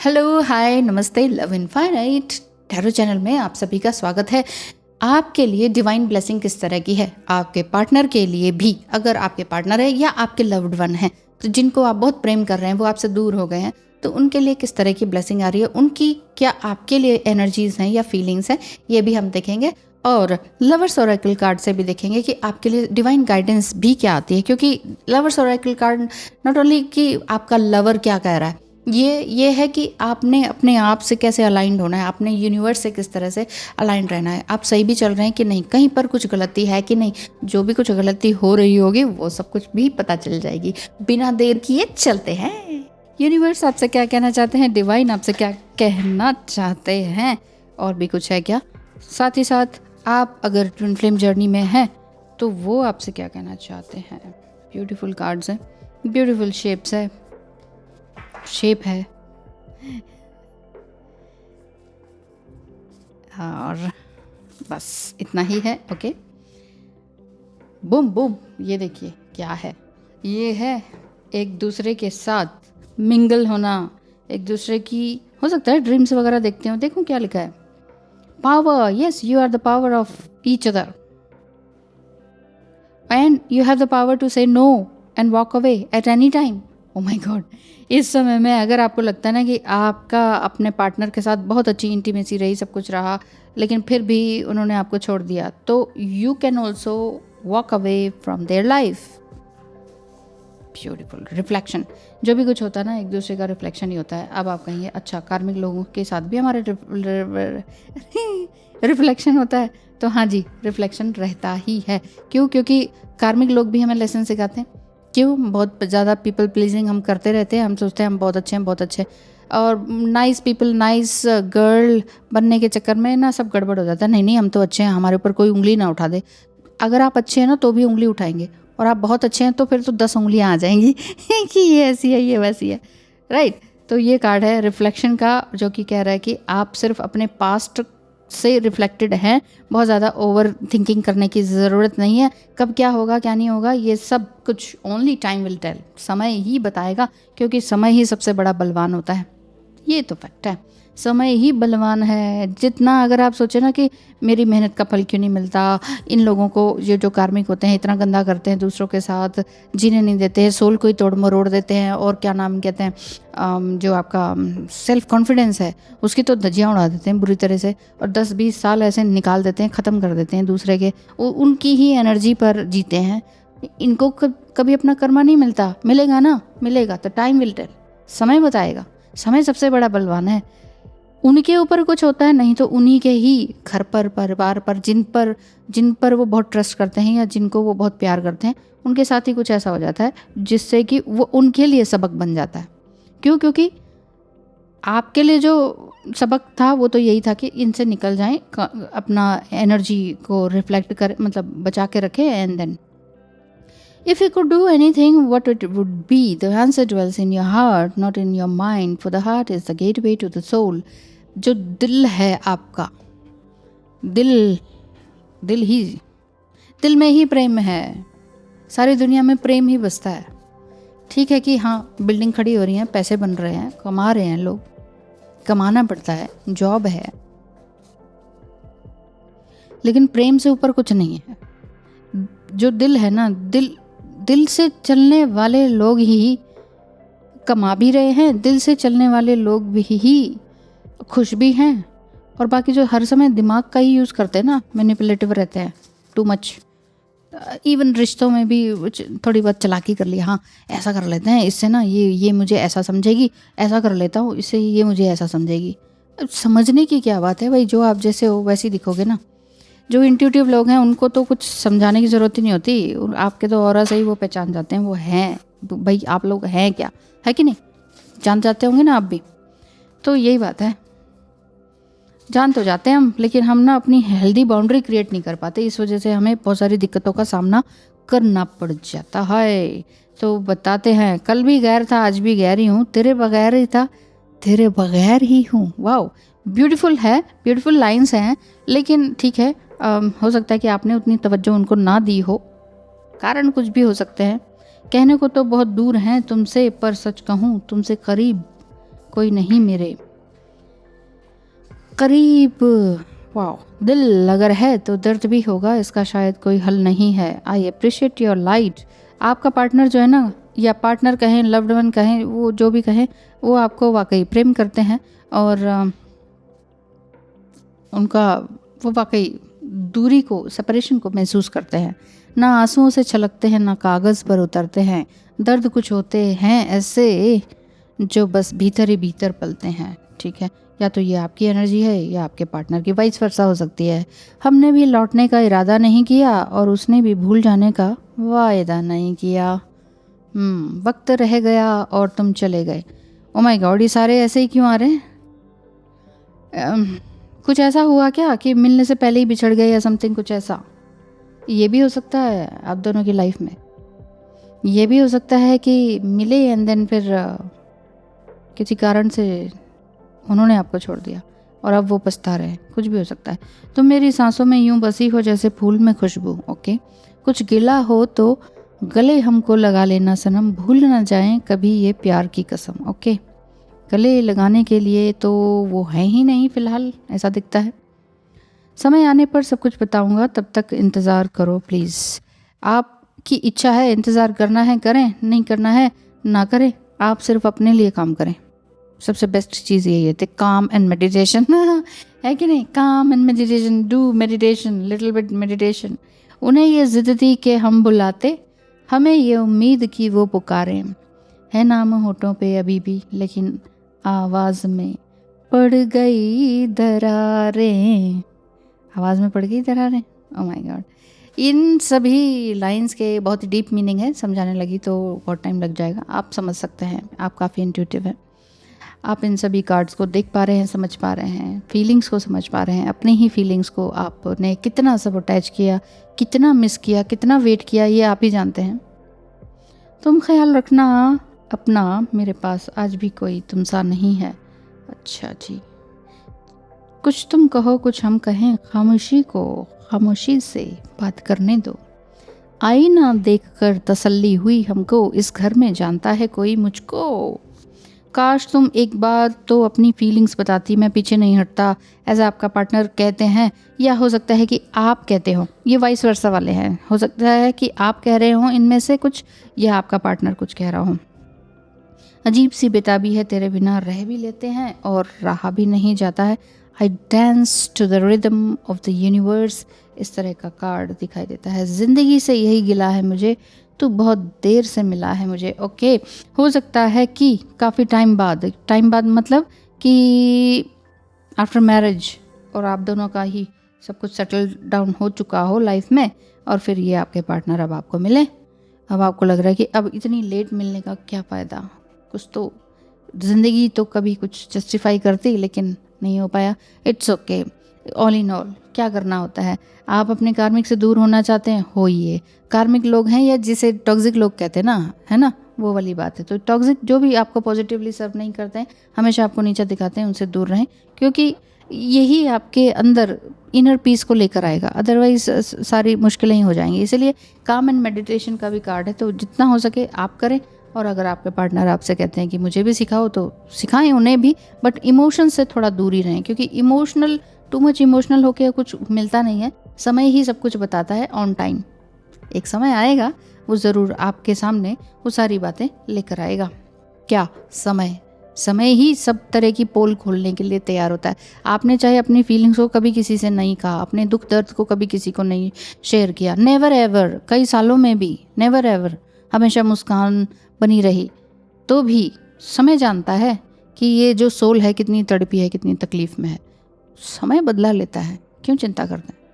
Hello, हाय, नमस्ते, love infinite tarot channel में आप सभी का स्वागत है। आपके लिए डिवाइन ब्लेसिंग किस तरह की है, आपके पार्टनर के लिए भी, अगर आपके पार्टनर है या आपके लव्ड वन है, तो जिनको आप बहुत प्रेम कर रहे हैं, वो आपसे दूर हो गए हैं, तो उनके लिए किस तरह की ब्लेसिंग आ रही है, उनकी क्या आपके लिए एनर्जीज हैं या फीलिंग्स हैं, ये भी हम देखेंगे। और लवर्स ओरेकल कार्ड से भी देखेंगे कि आपके लिए डिवाइन गाइडेंस भी क्या आती है, क्योंकि lovers Oracle card not only कि आपका लवर क्या कह रहा है, ये है कि आपने अपने आप से कैसे अलाइंड होना है, आपने यूनिवर्स से किस तरह से अलाइंड रहना है, आप सही भी चल रहे हैं कि नहीं, कहीं पर कुछ गलती है कि नहीं। जो भी कुछ गलती हो रही होगी वो सब कुछ भी पता चल जाएगी। बिना देर किए चलते हैं। यूनिवर्स आपसे क्या कहना चाहते हैं, डिवाइन आपसे क्या कहना चाहते हैं, और भी कुछ है क्या। साथ ही साथ आप अगर ट्विन फ्लेम जर्नी में हैं तो वो आपसे क्या कहना चाहते हैं। ब्यूटीफुल कार्ड्स हैं, ब्यूटीफुल शेप है और बस इतना ही है। ओके, बूम बूम, ये देखिए क्या है। ये है एक दूसरे के साथ मिंगल होना, एक दूसरे की, हो सकता है ड्रीम्स वगैरह देखते हो। देखो क्या लिखा है, power, yes, you are the power of each other and you have the power to say no and walk away at any time. Oh my God, इस समय में अगर आपको लगता है ना कि आपका अपने पार्टनर के साथ बहुत अच्छी इंटीमेसी रही, सब कुछ रहा, लेकिन फिर भी उन्होंने आपको छोड़ दिया, तो you can also walk away from their life. Beautiful reflection, जो भी कुछ होता है ना एक दूसरे का रिफ्लेक्शन ही होता है। अब आप कहेंगे अच्छा, कार्मिक लोगों के साथ भी हमारे रिफ्लेक्शन होता है, तो हाँ जी, रिफ्लेक्शन रहता ही है। क्यों? क्योंकि कार्मिक लोग भी हमें लेसन सिखाते हैं। क्यों? बहुत ज़्यादा पीपल प्लीजिंग हम करते रहते हैं, हम सोचते हैं हम बहुत अच्छे हैं, बहुत अच्छे, और नाइस पीपल, नाइस गर्ल बनने के चक्कर में ना सब गड़बड़ हो जाता है। नहीं नहीं, हम तो अच्छे हैं, हमारे ऊपर कोई उंगली ना उठा दे। अगर आप अच्छे हैं ना तो भी उंगली उठाएंगे, और आप बहुत अच्छे हैं तो फिर तो 10 उंगलियां आ जाएंगी कि ये ऐसी है, ये वैसी है, राइट। तो ये कार्ड है रिफ्लेक्शन का, जो कि कह रहा है कि आप सिर्फ अपने पास्ट से रिफ्लेक्टेड हैं, बहुत ज़्यादा ओवर थिंकिंग करने की ज़रूरत नहीं है। कब क्या होगा क्या नहीं होगा ये सब कुछ ओनली टाइम विल टेल, समय ही बताएगा, क्योंकि समय ही सबसे बड़ा बलवान होता है। ये तो फैक्ट है, समय ही बलवान है। जितना अगर आप सोचें ना कि मेरी मेहनत का फल क्यों नहीं मिलता, इन लोगों को, ये जो कार्मिक होते हैं इतना गंदा करते हैं, दूसरों के साथ जीने नहीं देते हैं, सोल को ही तोड़ मरोड़ देते हैं, और क्या नाम कहते हैं, जो आपका सेल्फ कॉन्फिडेंस है उसकी तो धज्जियाँ उड़ा देते हैं बुरी तरह से, और 10-20 साल ऐसे निकाल देते हैं, ख़त्म कर देते हैं दूसरे के, उनकी ही एनर्जी पर जीते हैं। इनको कभी अपना कर्मा नहीं मिलता, मिलेगा ना, मिलेगा तो टाइम विल टेल, समय बताएगा। समय सबसे बड़ा बलवान है। उनके ऊपर कुछ होता है नहीं तो उन्हीं के ही घर पर, परिवार पर, जिन पर वो बहुत ट्रस्ट करते हैं या जिनको वो बहुत प्यार करते हैं, उनके साथ ही कुछ ऐसा हो जाता है जिससे कि वो उनके लिए सबक बन जाता है। क्यों? क्योंकि आपके लिए जो सबक था वो तो यही था कि इनसे निकल जाएं, अपना एनर्जी को रिफ्लेक्ट कर, मतलब बचा के रखें, and then if you could do anything, what it would be? The answer dwells in your heart, not in your mind, for the heart is the gateway to the soul. जो दिल है आपका, दिल में ही प्रेम है। सारी दुनिया में प्रेम ही बसता है। ठीक है कि हाँ, बिल्डिंग खड़ी हो रही है, पैसे बन रहे हैं, कमा रहे हैं लोग, कमाना पड़ता है, जॉब है, लेकिन प्रेम से ऊपर कुछ नहीं है। जो दिल है ना, दिल से चलने वाले लोग ही कमा भी रहे हैं, दिल से चलने वाले लोग भी ही खुश भी हैं, और बाकी जो हर समय दिमाग का ही यूज़ करते हैं ना, मैनिपुलेटिव रहते हैं, टू मच। इवन रिश्तों में भी थोड़ी बहुत चालाकी कर लिया, हाँ ऐसा कर लेते हैं, इससे ना ये मुझे ऐसा समझेगी, ऐसा कर लेता हूँ, इससे ये मुझे ऐसा समझेगी। समझने की क्या बात है भाई, जो आप जैसे हो वैसे ही दिखोगे ना। जो इंट्यूटिव लोग हैं उनको तो कुछ समझाने की ज़रूरत ही नहीं होती, आपके तो ऑरा से ही वो पहचान जाते हैं, वो हैं भाई, आप लोग हैं क्या, है कि नहीं, जान जाते होंगे ना आप भी। तो यही बात है, जान तो जाते हैं हम, लेकिन हम ना अपनी हेल्दी बाउंड्री क्रिएट नहीं कर पाते, इस वजह से हमें बहुत सारी दिक्कतों का सामना करना पड़ जाता है। तो बताते हैं, कल भी गैर था, आज भी गैर ही हूँ, तेरे बगैर ही था, तेरे बगैर ही हूँ। वाओ, ब्यूटीफुल है, ब्यूटीफुल लाइन्स हैं, लेकिन ठीक है, हो सकता है कि आपने उतनी तवज्जो उनको ना दी हो, कारण कुछ भी हो सकते हैं। कहने को तो बहुत दूर हैं तुमसे, पर सच कहूँ तुमसे करीब कोई नहीं मेरे करीब। वाओ, दिल अगर है तो दर्द भी होगा, इसका शायद कोई हल नहीं है। I appreciate your light. आपका पार्टनर जो है ना, या पार्टनर कहें, लव्ड वन कहें, वो जो भी कहें, वो आपको वाकई प्रेम करते हैं और उनका वो वाकई दूरी को, सेपरेशन को महसूस करते हैं। ना आंसुओं से छलकते हैं, ना कागज़ पर उतरते हैं। दर्द कुछ होते हैं ऐसे जो बस भीतर ही भीतर पलते हैं। ठीक है, या तो ये आपकी एनर्जी है या आपके पार्टनर की, वाइस वर्सा हो सकती है। हमने भी लौटने का इरादा नहीं किया और उसने भी भूल जाने का वायदा नहीं किया। वक्त रह गया और तुम चले गए। ओ माय गॉड, ये सारे ऐसे ही क्यों आ रहे हैं? कुछ ऐसा हुआ क्या कि मिलने से पहले ही बिछड़ गए या समथिंग, कुछ ऐसा? ये भी हो सकता है आप दोनों की लाइफ में। ये भी हो सकता है कि मिले एंड देन फिर किसी कारण से उन्होंने आपको छोड़ दिया और अब वो पछता रहे हैं। कुछ भी हो सकता है। तुम मेरी सांसों में यूं बसी हो जैसे फूल में खुशबू। ओके, कुछ गिला हो तो गले हमको लगा लेना सनम, भूल ना जाएं कभी ये प्यार की कसम। ओके, गले लगाने के लिए तो वो है ही नहीं फ़िलहाल, ऐसा दिखता है। समय आने पर सब कुछ बताऊंगा, तब तक इंतज़ार करो प्लीज़। आपकी इच्छा है, इंतज़ार करना है करें, नहीं करना है ना करें। आप सिर्फ अपने लिए काम करें। सबसे बेस्ट चीज़ यही है, काम एंड मेडिटेशन है कि नहीं? काम and meditation, do meditation, little bit meditation. उन्हें ये ज़िद थी कि हम बुलाते, हमें ये उम्मीद की वो पुकारें। है नाम होठों पे अभी भी, लेकिन आवाज़ में पड़ गई दरारें। आवाज़ में पड़ गई दरारें। ओह माय गॉड, इन सभी लाइंस के बहुत डीप मीनिंग है। समझाने लगी तो बहुत टाइम लग जाएगा। आप समझ सकते हैं, आप काफ़ी इंट्यूटिव हैं। आप इन सभी कार्ड्स को देख पा रहे हैं, समझ पा रहे हैं, फीलिंग्स को समझ पा रहे हैं। अपनी ही फीलिंग्स को आपने कितना सब अटैच किया, कितना मिस किया, कितना वेट किया, ये आप ही जानते हैं। तुम ख्याल रखना अपना, मेरे पास आज भी कोई तुमसा नहीं है। अच्छा जी, कुछ तुम कहो कुछ हम कहें, खामोशी को खामोशी से बात करने दो। आईना देखकर तसल्ली हुई हमको, इस घर में जानता है कोई मुझको। काश तुम एक बार तो अपनी फीलिंग्स बताती, मैं पीछे नहीं हटता। ऐसा आपका पार्टनर कहते हैं, या हो सकता है कि आप कहते हो, ये वाइस वर्सा वाले हैं। हो सकता है कि आप कह रहे हो इनमें से कुछ, या आपका पार्टनर कुछ कह रहा हो। अजीब सी बेताबी है, तेरे बिना रह भी लेते हैं और रहा भी नहीं जाता है। I dance to the rhythm of the universe. इस तरह का कार्ड दिखाई देता है। ज़िंदगी से यही गिला है मुझे, तू बहुत देर से मिला है मुझे। ओके, हो सकता है कि काफ़ी टाइम बाद मतलब कि आफ्टर मैरिज, और आप दोनों का ही सब कुछ सेटल डाउन हो चुका हो लाइफ में, और फिर ये आपके पार्टनर अब आपको मिले। अब आपको लग रहा है कि अब इतनी लेट मिलने का क्या फ़ायदा, कुछ तो ज़िंदगी तो कभी कुछ जस्टिफाई करती, लेकिन नहीं हो पाया। It's okay. All in all क्या करना होता है, आप अपने कार्मिक से दूर होना चाहते हैं, होइए। कार्मिक लोग हैं, या जिसे टॉक्सिक लोग कहते हैं ना, है ना, वो वाली बात है। तो टॉक्सिक जो भी आपको पॉजिटिवली सर्व नहीं करते हैं, हमेशा आपको नीचा दिखाते हैं, उनसे दूर रहें, क्योंकि यही आपके अंदर इनर पीस को लेकर आएगा। अदरवाइज सारी मुश्किलें ही हो जाएंगी। इसलिए काम एंड मेडिटेशन का भी कार्ड है, तो जितना हो सके आप करें। और अगर आपके पार्टनर आपसे कहते हैं कि मुझे भी सिखाओ, तो सिखाएं उन्हें भी, बट इमोशन से थोड़ा दूर ही रहें, क्योंकि इमोशनल, टू मच इमोशनल होकर कुछ मिलता नहीं है। समय ही सब कुछ बताता है, ऑन टाइम। एक समय आएगा, वो ज़रूर आपके सामने वो सारी बातें लेकर आएगा। क्या समय ही सब तरह की पोल खोलने के लिए तैयार होता है। आपने चाहे अपनी फीलिंग्स को कभी किसी से नहीं कहा, अपने दुख दर्द को कभी किसी को नहीं शेयर किया, नेवर एवर, कई सालों में भी नेवर एवर, हमेशा मुस्कान बनी रही, तो भी समय जानता है कि ये जो सोल है कितनी तड़पी है, कितनी तकलीफ़ में है। समय बदला लेता है, क्यों चिंता करते हैं।